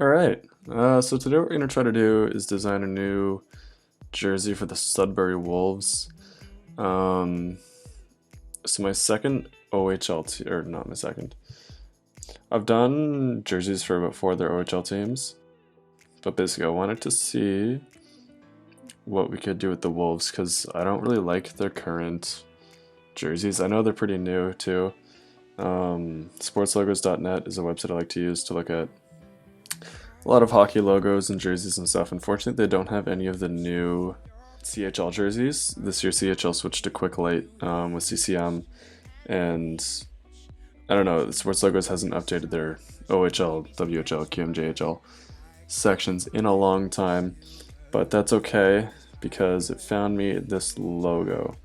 All right. So today what we're going to try to do is design a new jersey for the Sudbury Wolves. Um, so my second OHL or not my second. I've done jerseys for about four of their OHL teams, but basically I wanted to see what we could do with the Wolves because I don't really like their current jerseys. I know they're pretty new too. Sportslogos.net is a website I like to use to look at a lot of hockey logos and jerseys and stuff. Unfortunately, they don't have any of the new CHL jerseys. This year, CHL switched to Quick Light with CCM, and I don't know, Sports Logos hasn't updated their OHL, WHL, QMJHL sections in a long time, but that's okay because it found me this logo.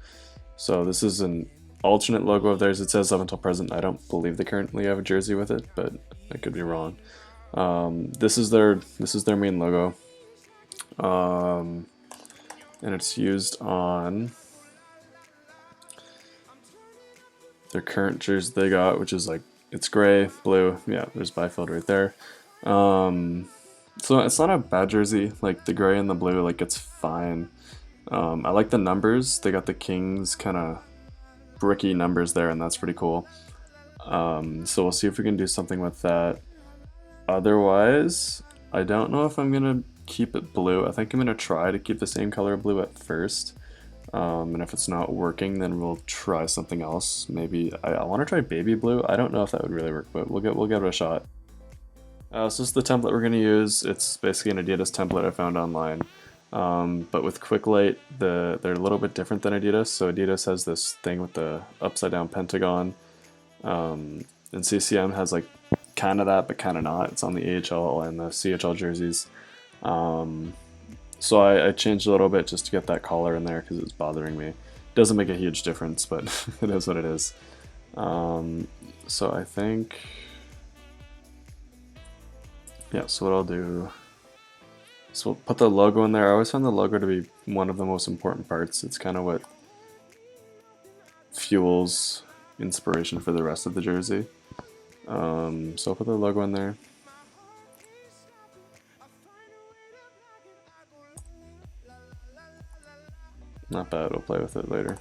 So this is an alternate logo of theirs. It says up until present. I don't believe they currently have a jersey with it, but I could be wrong. This is their main logo, and it's used on their current jersey they got, which is like it's gray, blue. Yeah, there's Byfield right there. So it's not a bad jersey. Like the gray and the blue, like it's fine. I like the numbers. They got the Kings kind of bricky numbers there, and that's pretty cool. So we'll see if we can do something with that. Otherwise, I don't know if I'm gonna keep it blue. I think I'm gonna try to keep the same color blue at first. And if it's not working, then we'll try something else. Maybe I want to try baby blue. I don't know if that would really work, but we'll give it a shot. So this is the template we're gonna use. It's basically an Adidas template I found online. But with Quick Light, they're a little bit different than Adidas. So Adidas has this thing with the upside down pentagon, and CCM has like kind of that, but kind of not. It's on the AHL and the CHL jerseys. So I changed a little bit just to get that collar in there because it's bothering me. Doesn't make a huge difference, but it is what it is. So I think, yeah, so what I'll do is we'll put the logo in there. I always found the logo to be one of the most important parts. It's kind of what fuels inspiration for the rest of the jersey. So I'll put the logo in there. Not bad, we'll play with it later.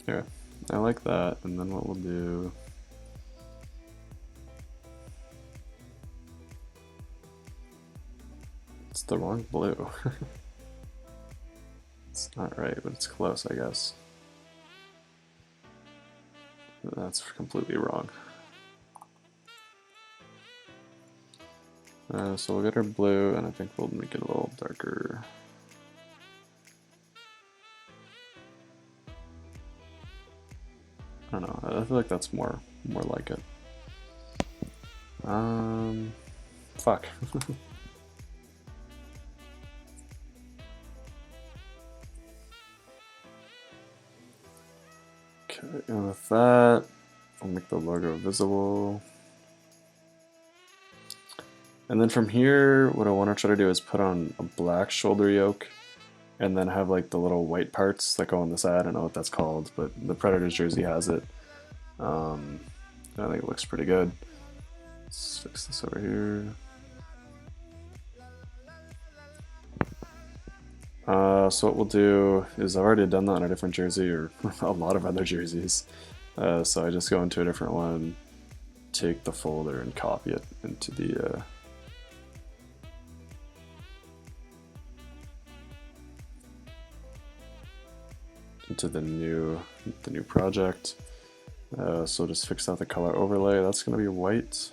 Yeah, I like that, and then what we'll do... It's the wrong blue. It's not right, but it's close, I guess. That's completely wrong. So we'll get our blue, and I think we'll make it a little darker. I don't know, I feel like that's more like it. Fuck. Okay, and with that, I'll make the logo visible. And then from here, what I want to try to do is put on a black shoulder yoke and then have like the little white parts that go on the side. I don't know what that's called, but the Predators jersey has it. I think it looks pretty good. Let's fix this over here. So what we'll do is I've already done that on a different jersey or a lot of other jerseys. So I just go into a different one, take the folder and copy it into the new project. So just fix out the color overlay. That's going to be white,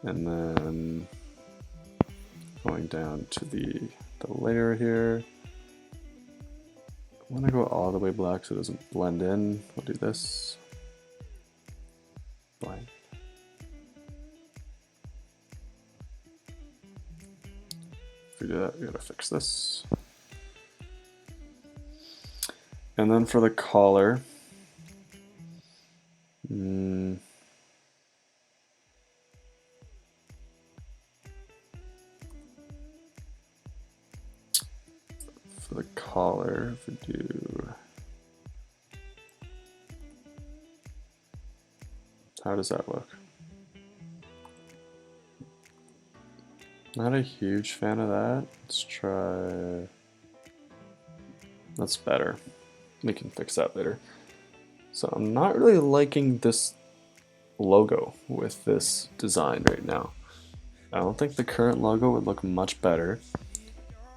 and then going down to the layer here. I want to go all the way black so it doesn't blend in. We'll do this. Blank. If we do that, we gotta fix this. And then for the collar, for the collar, if we do, how does that look? Not a huge fan of that. Let's try, that's better. We can fix that later. So I'm not really liking this logo with this design right now. I don't think the current logo would look much better.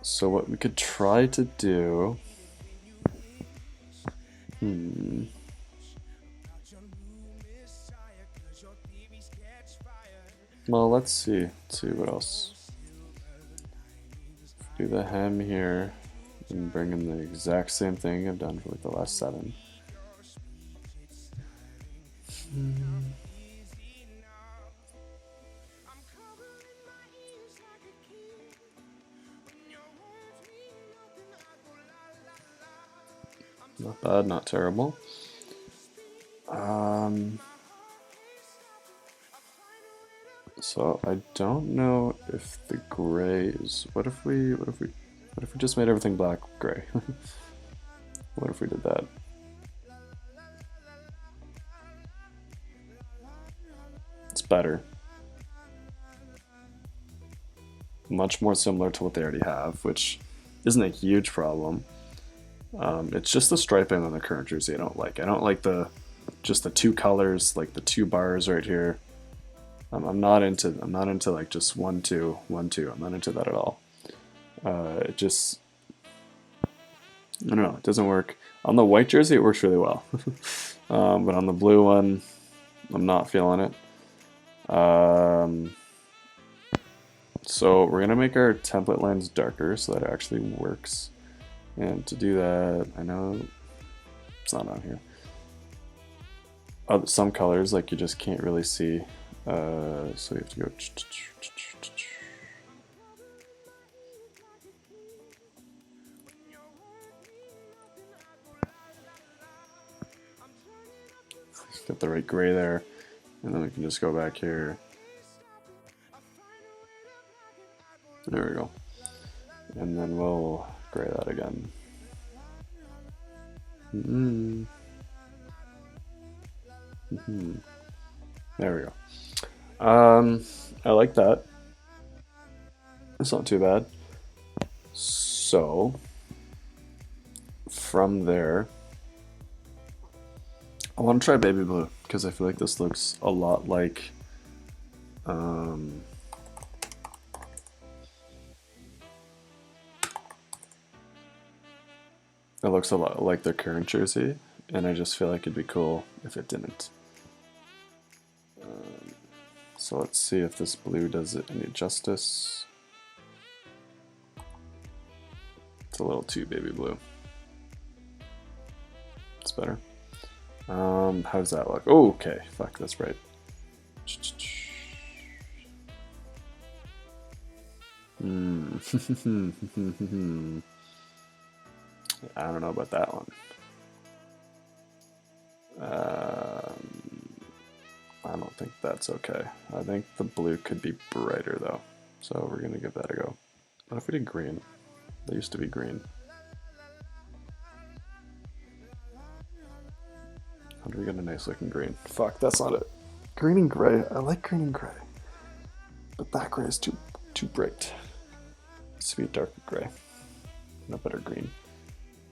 So what we could try to do, well, let's see what else. Do the hem here and bring in the exact same thing I've done for like the last 7. Not bad, not terrible. So I don't know if the gray is. What if we just made everything black gray? What if we did that? It's better. Much more similar to what they already have, which isn't a huge problem. It's just the striping on the current jersey I don't like. I don't like just the 2 colors, like the 2 bars right here. I'm not into like just 1 2 1 2. I'm not into that at all. It just, I don't know, it doesn't work. On the white jersey it works really well. But on the blue one I'm not feeling it. So we're gonna make our template lines darker so that it actually works. And to do that, I know it's not on here. Some colors like you just can't really see. So you have to go. Get the right gray there, and then we can just go back here. There we go. And then we'll gray that again. There we go. I like that. It's not too bad. So from there, I want to try baby blue because I feel like this looks a lot like it looks a lot like the current jersey, and I just feel like it'd be cool if it didn't. So let's see if this blue does it any justice. It's a little too baby blue. It's better. How does that look? Oh, okay. Fuck, that's right. I don't know about that one. I don't think that's okay. I think the blue could be brighter though. So we're gonna give that a go. What if we did green? They used to be green. How do we get a nice looking green? Fuck, that's not it. Green and gray. I like green and gray. But that gray is too bright. It's to be a darker gray. No better green.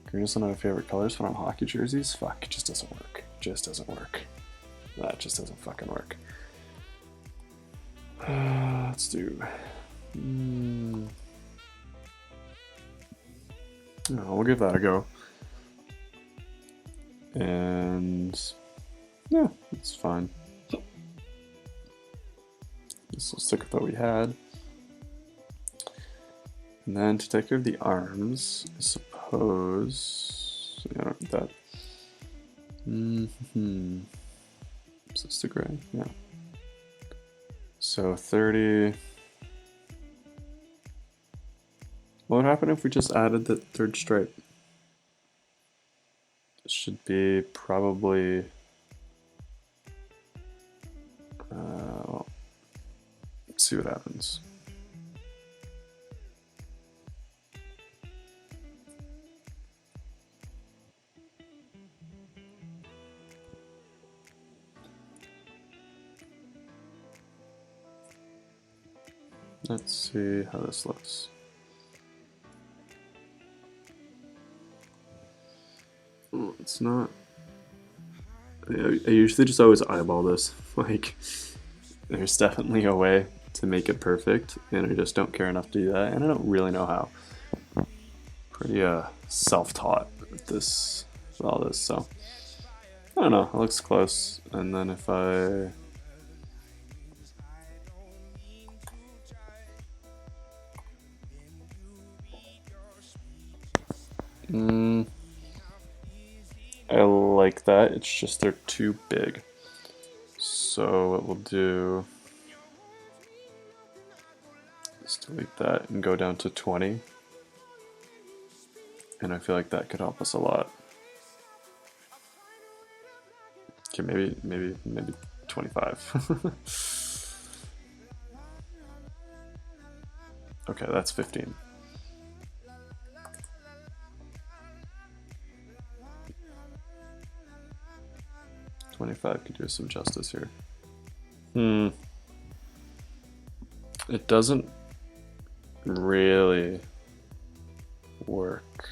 Green is one of my favorite colors when I'm hockey jerseys. Fuck, it just doesn't work. Just doesn't work. That just doesn't fucking work. Let's do. No, we'll give that a go. And yeah, it's fine. This will stick with what we had. And then to take care of the arms, I suppose. I don't need that. Is this the gray? Yeah. So 30. What would happen if we just added the 3rd stripe? It should be probably. Well, let's see what happens. Let's see how this looks. Oh, it's not. I usually just always eyeball this. Like, there's definitely a way to make it perfect, and I just don't care enough to do that, and I don't really know how. Pretty self-taught with this, with all this, so I don't know. It looks close, and then if I I like that. It's just they're too big. So what we'll do is delete that and go down to 20. And I feel like that could help us a lot. Okay, maybe 25. Okay, that's 15. $25 could do some justice here. It doesn't really work.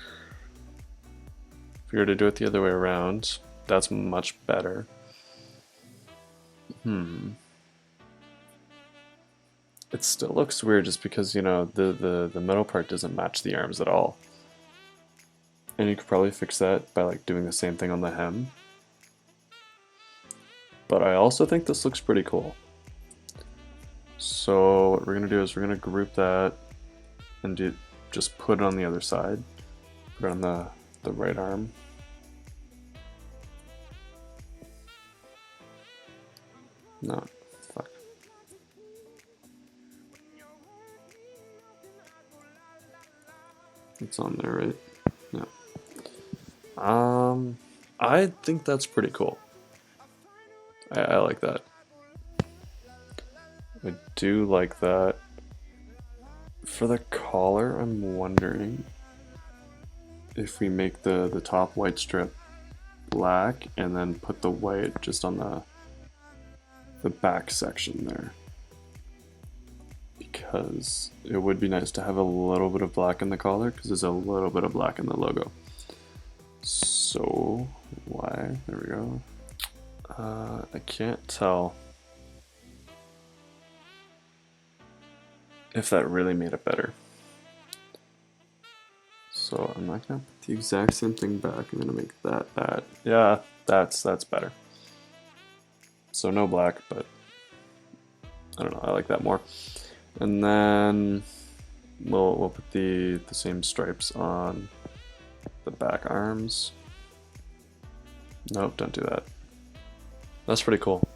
If you were to do it the other way around, that's much better. It still looks weird just because, you know, the middle part doesn't match the arms at all. And you could probably fix that by like doing the same thing on the hem. But I also think this looks pretty cool. So what we're gonna do is we're gonna group that and just put it on the other side. Put it on the right arm. No, fuck. It's on there, right? Yeah. I think that's pretty cool. I like that. I do like that. For the collar, I'm wondering if we make the top white strip black and then put the white just on the back section there. Because it would be nice to have a little bit of black in the collar because there's a little bit of black in the logo. So, why? There we go. I can't tell if that really made it better. So I'm not gonna put the exact same thing back. I'm gonna make that. Yeah, that's better. So no black, but I don't know. I like that more. And then we'll put the same stripes on the back arms. Nope, don't do that. That's pretty cool.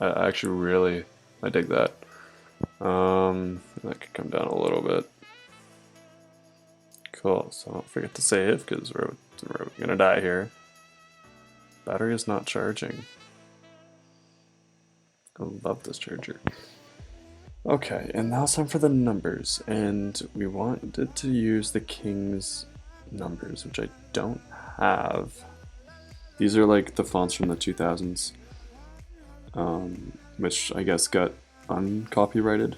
I actually really dig that. That could come down a little bit. Cool, so don't forget to save because we're gonna die here. Battery is not charging. I love this charger. Okay, and now it's time for the numbers, and we wanted to use the King's numbers, which I don't have. These are like the fonts from the 2000s, which I guess got uncopyrighted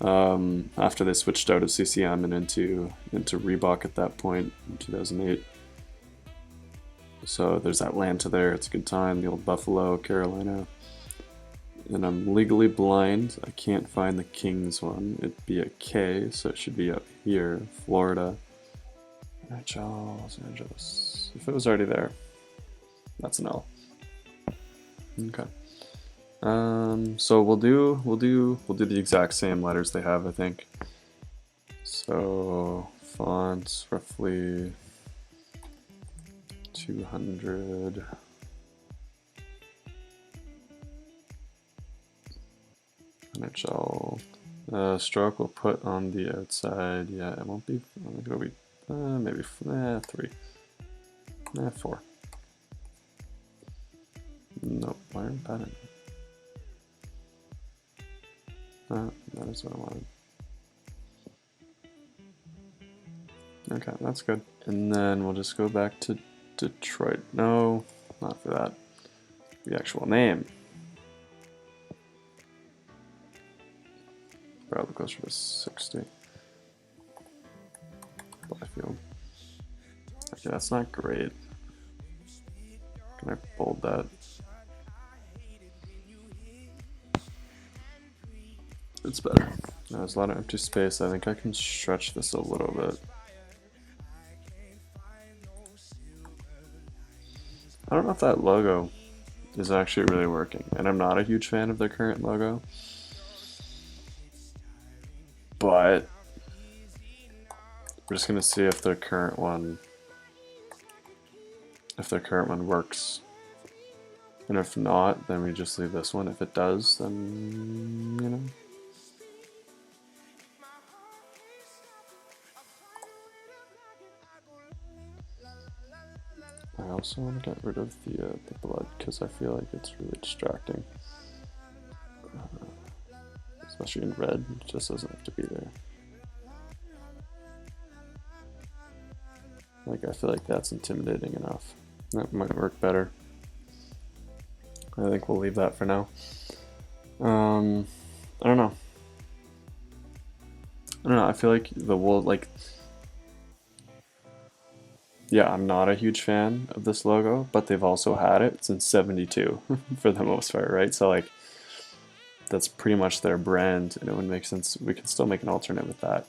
after they switched out of CCM and into Reebok at that point in 2008. So there's Atlanta there, it's a good time, the old Buffalo, Carolina. And I'm legally blind, I can't find the Kings one. It'd be a K, so it should be up here, Florida. Los Angeles. If it was already there, that's an L. Okay. So we'll do the exact same letters they have, I think. So fonts roughly 200. NHL. Stroke we'll put on the outside. Yeah, it won't be. It'll be maybe 3. 4. Nope. Wire pattern. That is what I wanted. Okay, that's good. And then we'll just go back to Detroit. No, not for that. The actual name. Probably closer to 60. Byfield. Okay, that's not great. Can I bold that? It's better. No, there's a lot of empty space. I think I can stretch this a little bit. I don't know if that logo is actually really working, and I'm not a huge fan of their current logo, but we're just gonna see if their current one works, and if not, then we just leave this one. If it does, then you know. I also want to get rid of the blood because I feel like it's really distracting. Especially in red, it just doesn't have to be there. Like, I feel like that's intimidating enough. That might work better. I think we'll leave that for now. I don't know. I feel like the wool, like, yeah, I'm not a huge fan of this logo, but they've also had it since '72 for the most part, right? So like, that's pretty much their brand, and it would make sense. We can still make an alternate with that.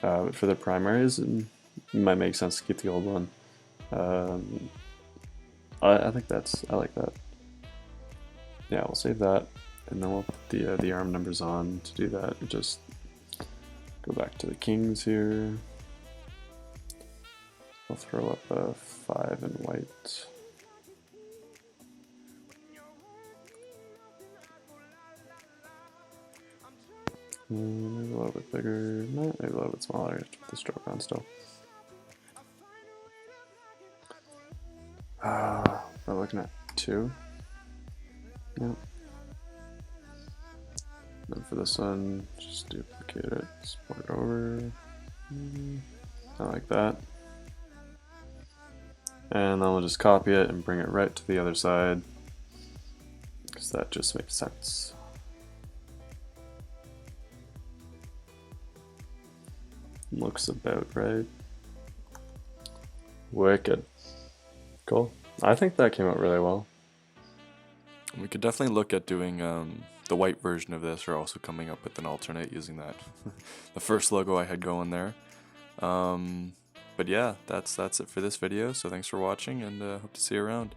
But for the primaries, it might make sense to keep the old one. I think I like that. Yeah, we'll save that, and then we'll put the arm numbers on to do that. And just go back to the kings here. We'll throw up a 5 in white. Maybe a little bit bigger. No, maybe a little bit smaller. Just put the stroke on still. We're looking at 2. Yep. Then for this one, just duplicate it, sport it over. I like that. And then we'll just copy it and bring it right to the other side, because that just makes sense. Looks about right. Wicked. Cool. I think that came out really well. We could definitely look at doing the white version of this, or also coming up with an alternate using that the first logo I had going there. But yeah, that's it for this video. So thanks for watching, and hope to see you around.